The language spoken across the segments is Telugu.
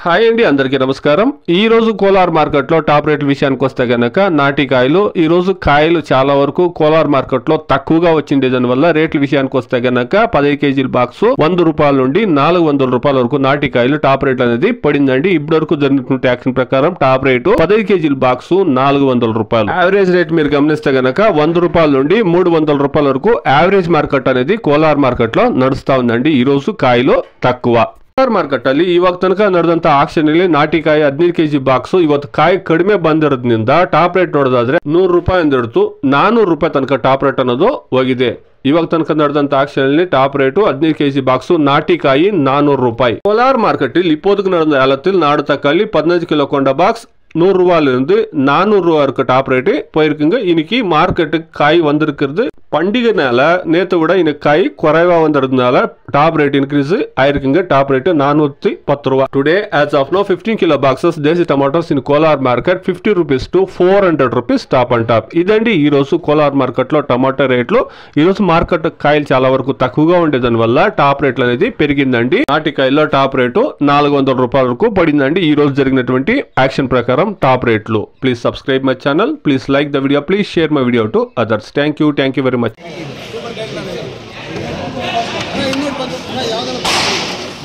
హాయ్ అండి, అందరికీ నమస్కారం. ఈ రోజు కోలార్ మార్కెట్ లో టాప్ రేట్ విషయానికి వస్తే గనక నాటి కాయలు ఈ రోజు కాయలు చాలా వరకు కోలార్ మార్కెట్ లో తక్కువగా వచ్చింది. దానివల్ల రేట్ల విషయానికి వస్తే గనక 10 కేజీల బాక్స్ 100 రూపాయల నుండి 400 రూపాయల వరకు నాటి కాయలు టాప్ రేట్ అనేది పడిందండి. ఇప్పటి వరకు జరిగినటువంటి యాక్షన్ ప్రకారం టాప్ రేటు 10 కేజీల బాక్స్ 400 రూపాయలు. యావరేజ్ రేట్ మీరు గమనిస్తే గనక 100 రూపాయల నుండి 300 రూపాయల వరకు యావరేజ్ మార్కెట్ అనేది కోలార్ మార్కెట్ లో నడుస్తా ఉందండి. ಈ రోజು ಕಾಯಿಲು ತಕ್ಕುವ ಮಾರ್ಕೆಟ್ ಅಲ್ಲಿ ಇವಾಗ ತನಕ ನಡೆದಂತ ಆಕ್ಷನ್ ಅಲ್ಲಿ ನಾಟಿಕಾಯಿ 15 ಕೆಜಿ ಬಾಕ್ಸ್ ಇವತ್ತು ಕಾಯಿ ಕಡಿಮೆ ಬಂದಿರೋದ್ರಿಂದ ಟಾಪ್ ರೇಟ್ ನೋಡೋದಾದ್ರೆ 100 ರೂಪಾಯಿಂದ ಹಿಡಿದು 400 ರೂಪಾಯಿ ತನಕ ಟಾಪ್ ರೇಟ್ ಅನ್ನೋದು ಹೋಗಿದೆ. ಇವಾಗ ತನಕ ನಡೆದಂತ ಆಕ್ಷನ್ ಅಲ್ಲಿ ಟಾಪ್ ರೇಟು 15 ಕೆಜಿ ಬಾಕ್ಸ್ ನಾಟಿಕಾಯಿ 400 ರೂಪಾಯಿ. ಕೋಲಾರ್ ಮಾರ್ಕೆಟ್ இப்போதுக்கு நடந்த ஏலத்தில் நாடு தக்காளி 15 கிலோ கொண்ட பாக்ஸ் 100 ரூபாயிலிருந்து 400 ரூபா இருக்க டாப் ரேட்டு போயிருக்குங்க. இன்னைக்கு மார்க்கெட்டுக்கு காய் வந்திருக்கிறது பண்டிகைனால நேற்று விட இன்னைக்கு காய் குறைவா வந்திருந்தனால டாப் ரேட் இன்க்ரீஸ் ஆயிருக்குங்க. டாப் ரேட்டு 410 ரூபா. Today as of now 15 kilo boxes దేశీ tomatoes in Kolar market 50 rupees to 400 rupees top and top. ఇదండి ఈ రోజు కోలార్ మార్కెట్ లో టమాటో రేట్లు. ఈ రోజు మార్కెట్ కాయలు చాలా వరకు తక్కువగా ఉండేదాని వల్ల టాప్ రేట్లు అనేది పెరిగిందండి. నాటికాయల్లో టాప్ రేటు 400 రూపాయల వరకు పడిందండి. ఈ రోజు జరిగినటువంటి యాక్షన్ ప్రకారం టాప్ రేట్లు. Please subscribe my channel, please like the video, please share my video to others. Thank you very much.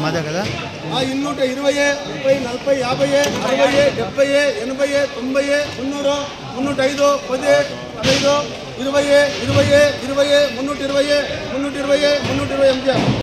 మాదే కదా 220 30 40 50 60 70 80 90 300 305 10 15 20 20 20 320 320 328